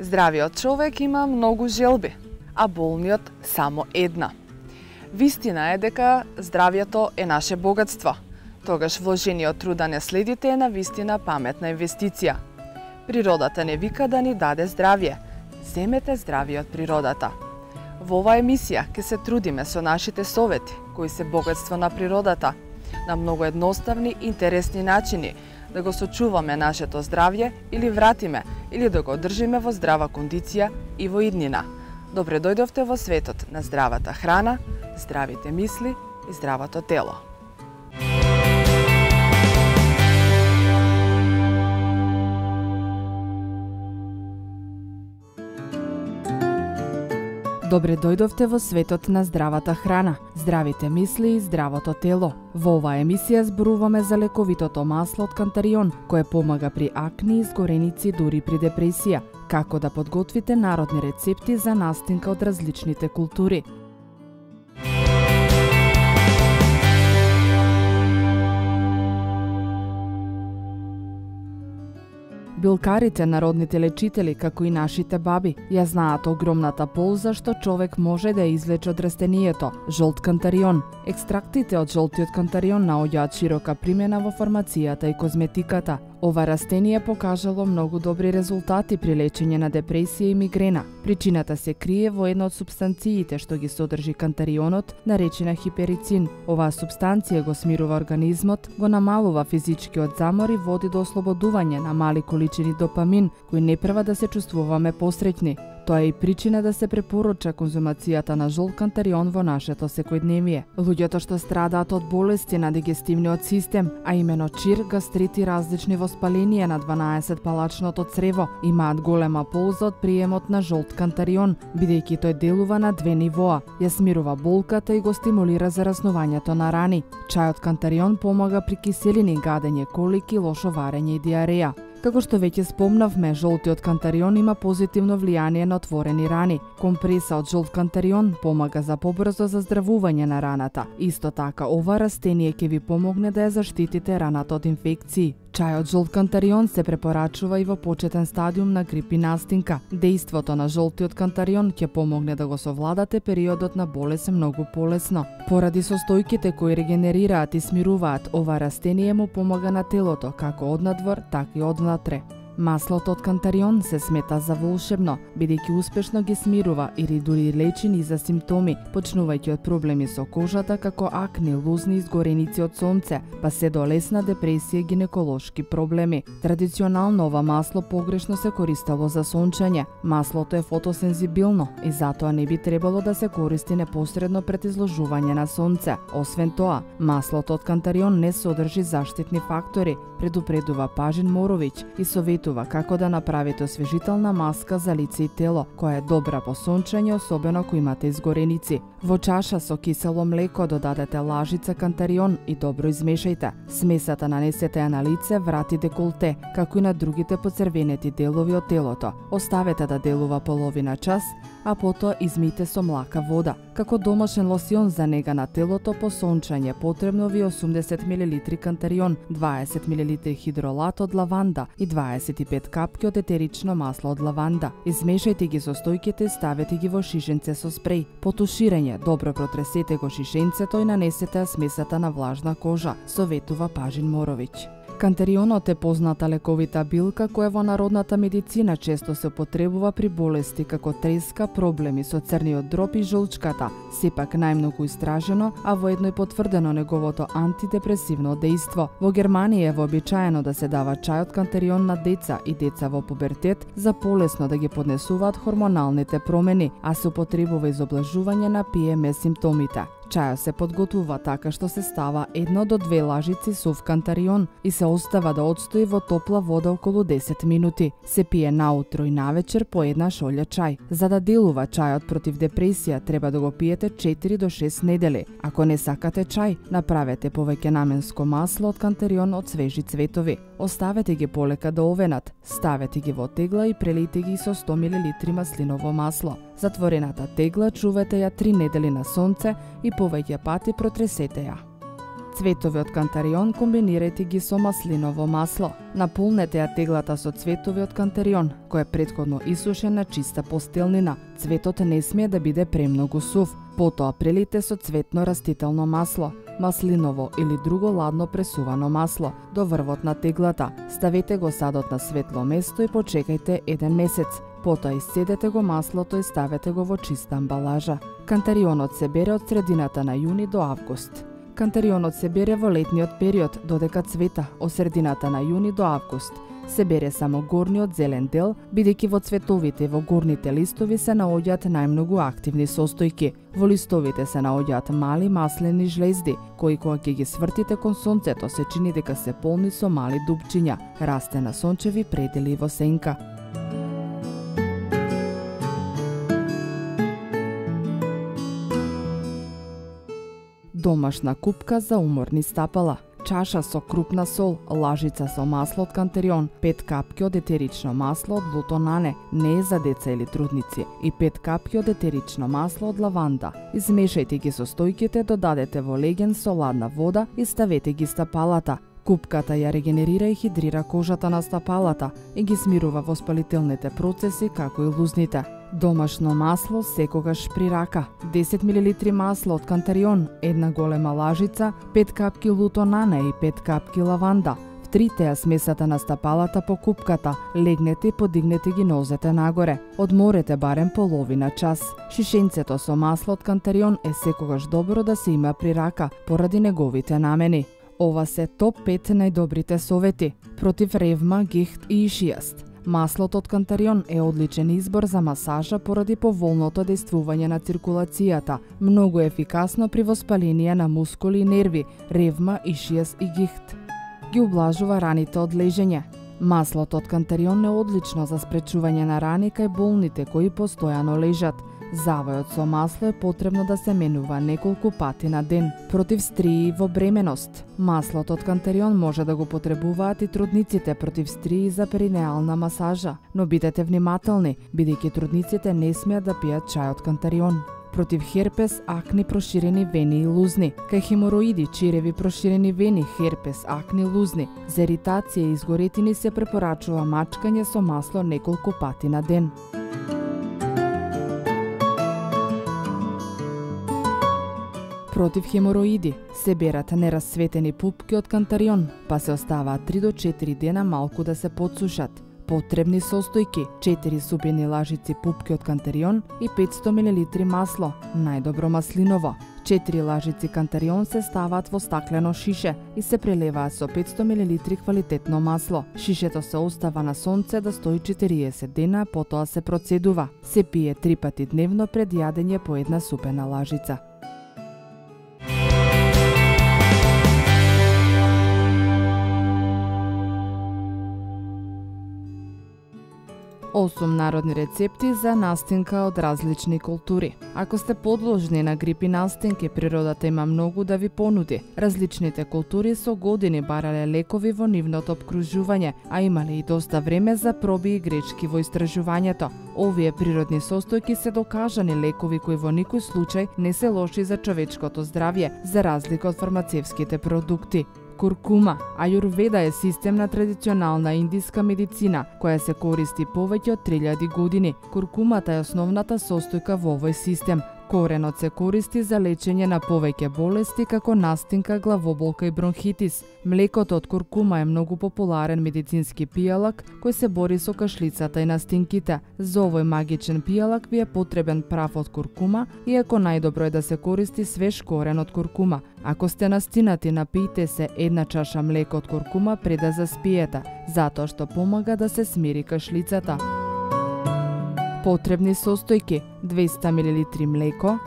Здравиот човек има многу желби, а болниот само една. Вистина е дека здравието е наше богатство. Тогаш вложениот труда не следите е на вистина паметна инвестиција. Природата не вика да ни даде здравје. Земете здравје од природата. Во оваа емисија ќе се трудиме со нашите совети, кои се богатство на природата, на многу едноставни и интересни начини да го сочуваме нашето здравје или вратиме, или да го одржиме во здрава кондиција и во иднина. Добре дојдовте во светот на здравата храна, здравите мисли и здравото тело. Добре дојдовте во светот на здравата храна, здравите мисли и здравото тело. Во оваа емисија зборуваме за лековитото масло од кантарион, кое помага при акни, изгореници, дури при депресија. Како да подготвите народни рецепти за настинка од различните култури. Билкарите, народните лечители, како и нашите баби, ја знаат огромната полза што човек може да извлече од растението – жолт кантарион. Екстрактите од жолтиот кантарион наоѓаат широка примена во фармацијата и козметиката. Ова растение покажало многу добри резултати при лечење на депресија и мигрена. Причината се крие во една од супстанциите што ги содржи кантарионот, наречена хиперицин. Оваа супстанција го смирува организмот, го намалува физичкиот замор и води до ослободување на мали количини допамин, кои не права да се чувствуваме посреќни. Тоа е и причина да се препорача конзумацијата на жолт кантарион во нашето секојдневие. Луѓето што страдаат од болести на дигестивниот систем, а имено чир, гастрит и различни воспаленија на 12-палачното црево, имаат голема полза од приемот на жолт кантарион, бидејќи тој делува на две нивоа. Ја смирува болката и го стимулира зараснувањето на рани. Чајот кантарион помага при киселини, гадење, колики, лошо варење и диареја. Како што веќе спомнавме, жолтиот кантарион има позитивно влијание на отворени рани. Компреса од жолт кантарион помага за побрзо заздравување на раната. Исто така, ова растение ќе ви помогне да ја заштитите раната од инфекции. Чајот жолт кантарион се препорачува и во почетен стадиум на грип и настинка. Дејството на жолтиот кантарион ќе помогне да го совладате периодот на болест многу полесно. Поради состојките кои регенерираат и смируваат, ова растение му помага на телото, како однадвор, така и однатре. Маслото од кантарион се смета за волшебно, бидејќи успешно ги смирува или дури лечи низа симптоми, почнувајќи од проблеми со кожата како акни, лузни, изгореници од сонце, па се до лесна депресија и гинеколошки проблеми. Традиционално ова масло погрешно се користело за сончење. Маслото е фотосензибилно и затоа не би требало да се користи непосредно пред изложување на сонце. Освен тоа, маслото од кантарион не содржи заштитни фактори, предупредува Пажин Моровиќ и советува како да направите освежителна маска за лице и тело, која е добра по сончење, особено ако имате изгореници. Во чаша со кисело млеко додадете лажица кантарион и добро измешајте. Смесата нанесете ја на лице, врат и деколте, како и на другите поцрвенети делови од телото. Оставете да делува половина час, а потоа измијте со млака вода. Како домашен лосион за нега на телото по сончење потребно ви 80 мл кантарион, 20 мл хидролат од лаванда и 25 капки од етерично масло од лаванда. Измешајте ги состојките и ставете ги во шишенце со спреј. По туширање, добро протресете го шишенцето и нанесете ја смесата на влажна кожа, советува Пажин Моровиќ. Кантарионот е позната лековита билка која во народната медицина често се употребува при болести како треска, проблеми со црниот дроб и жолчката. Сепак најмногу истражено, а воедно и потврдено неговото антидепресивно дејство. Во Германија е вообичаено да се дава чај од кантарион на деца и деца во пубертет за полесно да ги поднесуваат хормоналните промени, а се употребува и за облажување на ПМС симптомите. Чајот се подготвува така што се става 1 до 2 лажици сув кантарион и се остава да одстои во топла вода околу 10 минути. Се пие наутро и навечер по една шолја чај. За да делува чајот против депресија, треба да го пиете 4 до 6 недели. Ако не сакате чај, направете повеќе наменско масло од кантарион од свежи цветови. Оставете ги полека да овенат, ставете ги во тегла и прелите ги со 100 мл маслиново масло. Затворената тегла чувате ја 3 недели на сонце и повеќе пати протресете ја. Цветови од кантарион комбинирајте ги со маслиново масло. Наполнете ја теглата со цветови од кантарион, кој е претходно исушен на чиста постелнина. Цветот не смее да биде премногу сув. Потоа прелите со цветно растително масло, маслиново или друго ладно пресувано масло до врвот на теглата. Ставете го садот на светло место и почекајте 1 месец. Потоа исцедете го маслото и ставете го во чиста амбалажа. Кантарионот се бере од средината на јуни до август. Кантарионот се бере во летниот период, додека цвета од средината на јуни до август. Се бере само горниот зелен дел, бидејќи во цветовите и во горните листови се наоѓаат најмногу активни состојки. Во листовите се наоѓаат мали маслени жлезди, кои кога ќе ги свртите кон сонцето се чини дека се полни со мали дупчиња. Расте на сончеви предели во сенка. Домашна купка за уморни стапала. Чаша со крупна сол, лажица со масло од кантарион, 5 капки од етерично масло од лутонане, не е за деца или трудници, и 5 капки од етерично масло од лаванда. Измешајте ги состојките, додадете во леген со ладна вода и ставете ги стапалата. Купката ја регенерира и хидрира кожата на стапалата и ги смирува воспалителните процеси како и лузните. Домашно масло секогаш при рака. 10 мл масло од кантарион, 1 голема лажица, 5 капки лутонане и 5 капки лаванда. Втрите ја смесата на стапалата по купката, легнете и подигнете ги нозете нагоре. Одморете барем половина час. Шишенцето со масло од кантарион е секогаш добро да се има при рака, поради неговите намени. Ова се топ 5 најдобрите совети против ревма, гихт и ишијаст. Маслото од кантарион е одличен избор за масажа поради поволното дејствување на циркулацијата, многу ефикасно при воспаление на мускули и нерви, ревма, ишијас и гихт. Ги ублажува раните од лежење. Маслото од кантарион е одлично за спречување на рани кај болните кои постојано лежат. Завојот со масло е потребно да се менува неколку пати на ден. Против стрии во бременост. Маслото од кантарион може да го потребуваат и трудниците против стрии за перинеална масажа, но бидете внимателни, бидејќи трудниците не смеат да пијат чај од кантарион. Против херпес, акни, проширени вени и лузни. Кај хемороиди, чиреви, проширени вени, херпес, акни, лузни. За иритација и изгоретини се препорачува мачкање со масло неколку пати на ден. Против хемороиди се берат нерасцветени пупки од кантарион, па се оставаат 3 до 4 дена малку да се подсушат. Потребни состојки: 4 супени лажици пупки од кантарион и 500 мл масло, најдобро маслиново. 4 лажици кантарион се ставаат во стаклено шише и се прелеваат со 500 мл квалитетно масло. Шишето се остава на сонце да стои 40 дена, потоа се процедува. Се пие 3 пати дневно пред јадење по 1 супена лажица. 8 народни рецепти за настинка од различни култури. Ако сте подложни на грип и настинки, природата има многу да ви понуди. Различните култури со години барале лекови во нивното обкружување, а имале и доста време за проби и грешки во истражувањето. Овие природни состојки се докажани лекови кои во никој случај не се лоши за човечкото здравје, за разлика од фармацевските продукти. Куркума. Ајурведа е систем на традиционална индиска медицина, која се користи повеќе од 3000 години. Куркумата е основната состојка во овој систем. Коренот се користи за лечење на повеќе болести како настинка, главоболка и бронхитис. Млекото од куркума е многу популарен медицински пијалак кој се бори со кашлицата и настинките. За овој магичен пијалак ви е потребен прав од куркума, иако најдобро е да се користи свеж корен од куркума. Ако сте настинати, напијте се 1 чаша млеко од куркума пред да заспиете, затоа што помага да се смири кашлицата. Потребни состојки: 200 мл млеко,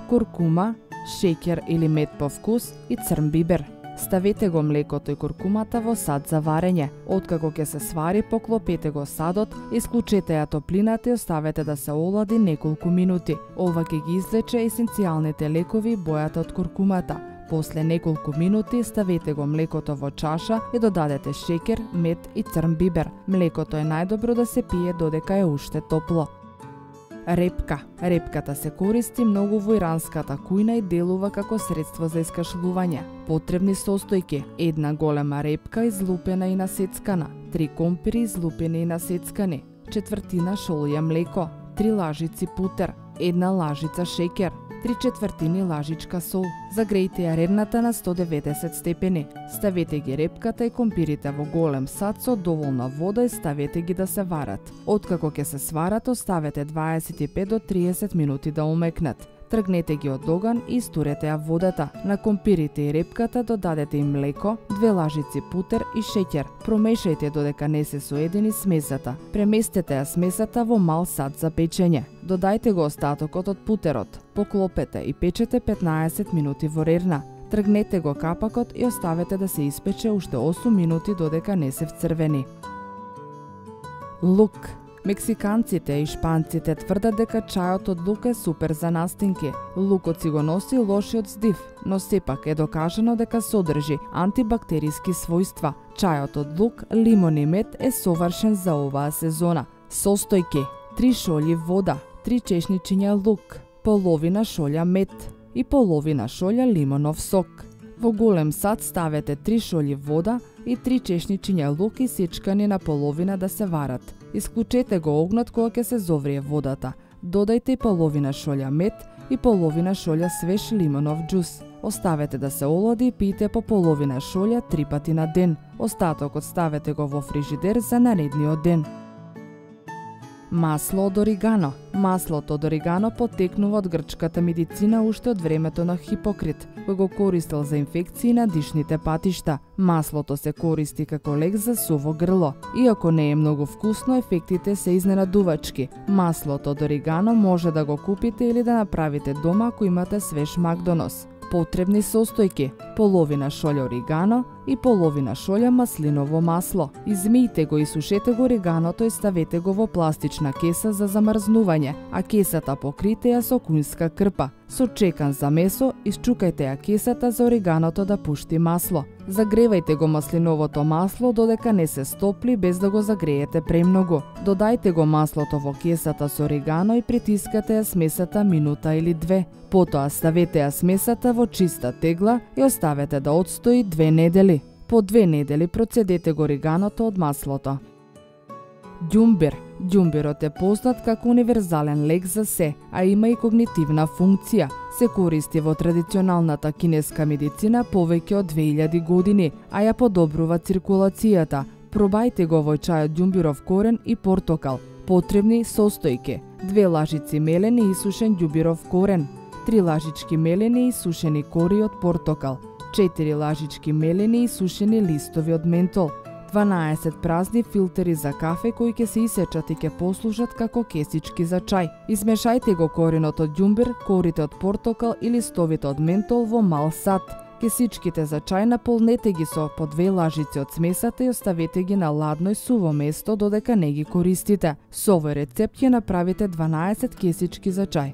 куркума, шеќер или мед по вкус и црн бибер. Ставете го млекото и куркумата во сад за варење. Откако ќе се свари, поклопете го садот, исклучете ја топлината и оставете да се олади неколку минути. Ова ќе ги излече есенцијалните лекови и бојата од куркумата. После неколку минути ставете го млекото во чаша и додадете шеќер, мед и црн бибер. Млекото е најдобро да се пие додека е уште топло. Репка. Репката се користи многу во иранската кујна и делува како средство за искашлување. Потребни состојки: една голема репка излупена и насецкана, 3 компири излупени и насецкани, четвртина шолја млеко, 3 лажици путер, една лажица шеќер, 3/4 лажичка сол. Загрејте ја рерната на 190 степени. Ставете ги репката и компирите во голем сад со доволна вода и ставете ги да се варат. Откако ќе се сварат, оставете 25 до 30 минути да омекнат. Тргнете ги од оган и истурете ја водата. На компирите и репката додадете им млеко, 2 лажици путер и шеќер. Промешајте додека не се соедини смесата. Преместете ја смесата во мал сад за печење. Додајте го остатокот од путерот. Поклопете и печете 15 минути во рерна. Тргнете го капакот и оставете да се испече уште 8 минути додека не се вцрвени. Лук. Мексиканците и шпанците тврдат дека чајот од лук е супер за настинки. Лукот си го носи лошиот здив, но сепак е докажано дека содржи антибактериски својства. Чајот од лук, лимон и мед е совршен за оваа сезона. Состојки: 3 шолји вода, 3 чешничиња лук, половина шолја мед и половина шолја лимонов сок. Во голем сад ставете 3 шолји вода и 3 чешничиња лук исечкани на половина да се варат. Исклучете го огнот кога ќе се зоврие водата. Додајте и половина шолја мед и половина шолја свеж лимонов џус. Оставете да се олади и пијте по половина шолја 3 пати на ден. Остатокот ставете го во фрижидер за наредниот ден. Масло од оригано. Маслото од оригано потекнува од грчката медицина уште од времето на Хипокрит, кој го користел за инфекции на дишните патишта. Маслото се користи како лек за суво грло. Иако не е многу вкусно, ефектите се изненадувачки. Маслото од оригано може да го купите или да направите дома ако имате свеж макдонос. Потребни состојки: половина шолја оригано и половина шолја маслиново масло. Измијте го и сушете го ориганото и ставете го во пластична кеса за замрзнување, а кесата покрите ја со кунска крпа. Со чекан за месо исчукајте ја кесата за ориганото да пушти масло. Загревајте го маслиновото масло додека не се стопли без да го загреете премногу. Додајте го маслото во кесата со оригано и притискате ја смесата минута или 2. Потоа ставете ја смесата во чиста тегла и оставете да отстои 2 недели. По 2 недели процедете го ориганото од маслото. Ѓумбир. Ѓумбирот е познат како универзален лек за се, а има и когнитивна функција. Се користи во традиционалната кинеска медицина повеќе од 2000 години, а ја подобрува циркулацијата. Пробајте го овој чај од ѓумбиров корен и портокал. Потребни состојки: 2 лажици мелен и исушен ѓумбиров корен, 3 лажички мелени и сушени кори од портокал, 4 лажички мелени и сушени листови од ментол, 12 празни филтери за кафе кои ќе се исечат и ќе послужат како кесички за чај. Измешајте го коренот од ѓумбир, корите од портокал и листовите од ментол во мал сад. Кесичките за чај наполнете ги со по 2 лажици од смесата и оставете ги на ладно и суво место додека не ги користите. Со овој рецепт ќе направите 12 кесички за чај.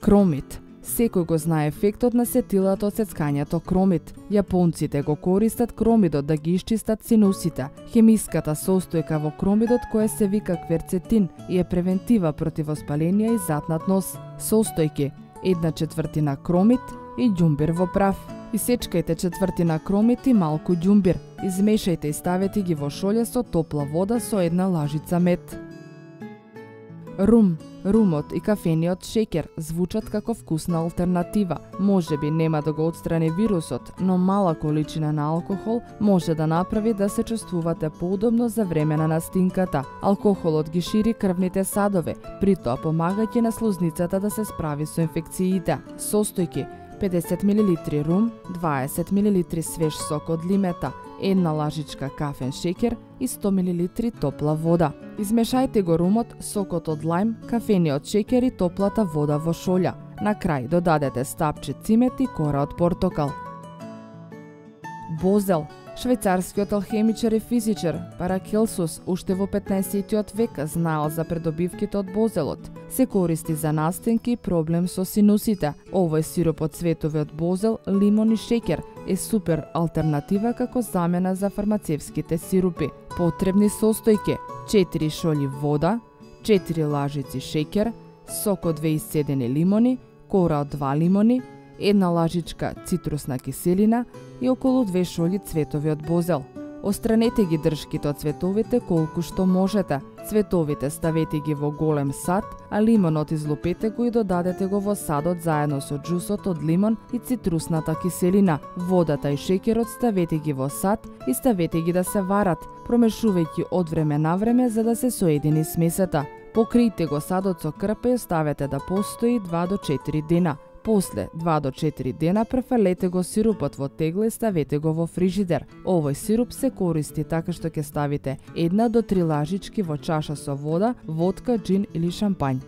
Кромит. Секој го знае ефектот на сетилата од сецкањето кромит. Јапонците го користат кромидот да ги исчистат синусите. Хемиската состојка во кромидот која се вика кверцетин и е превентива против воспаление и затнат нос. Состојки: 1/4 кромит и ѓумбир во прав. Исечкајте четвртина кромит и малку ѓумбир. Измешајте и ставете ги во шолја со топла вода со 1 лажица мед. Рум. Румот и кафениот шеќер звучат како вкусна алтернатива. Можеби нема да го отстрани вирусот, но мала количина на алкохол може да направи да се чувствувате поудобно за време на настинката. Алкохолот ги шири крвните садови, притоа помагајќи на слузницата да се справи со инфекциите. Состојки: 50 мл рум, 20 мл свеж сок од лимета, 1 лажичка кафен шеќер и 100 мл топла вода. Измешајте го румот, сокот од лајм, кафениот шеќер и топлата вода во шолја. На крај додадете стапче цимет и кора од портокал. Бозел. Швајцарскиот алхемичар и физичар Паракелсус уште во 15-тиот век знаел за придобивките од бозелот. Се користи за настинки и проблем со синусите. Овој сироп од цветови од бозел, лимон и шеќер е супер алтернатива како замена за фармацевските сирупи. Потребни состојки: 4 шолји вода, 4 лажици шеќер, сок од 2 исцедени лимони, кора од 2 лимони, 1 лажичка цитрусна киселина и околу 2 шолји цветови од бозел. Остранете ги дршките од цветовите колку што можете. Цветовите ставете ги во голем сад, а лимонот излупете го и додадете го во садот заедно со џусот од лимон и цитрусната киселина. Водата и шеќерот ставете ги во сад и ставете ги да се варат, промешувајќи од време на време за да се соедини смесата. Покријте го садот со крпа и оставете да постои 2 до 4 дена. После 2 до 4 дена префрлете го сирупот во тегла и ставете го во фрижидер. Овој сируп се користи така што ќе ставите 1 до 3 лажички во чаша со вода, водка, џин или шампањ.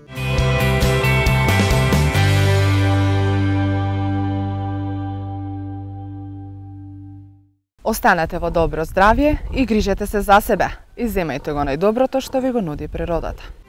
Останете во добро здравје и грижете се за себе. И земајте го најдоброто што ви го нуди природата.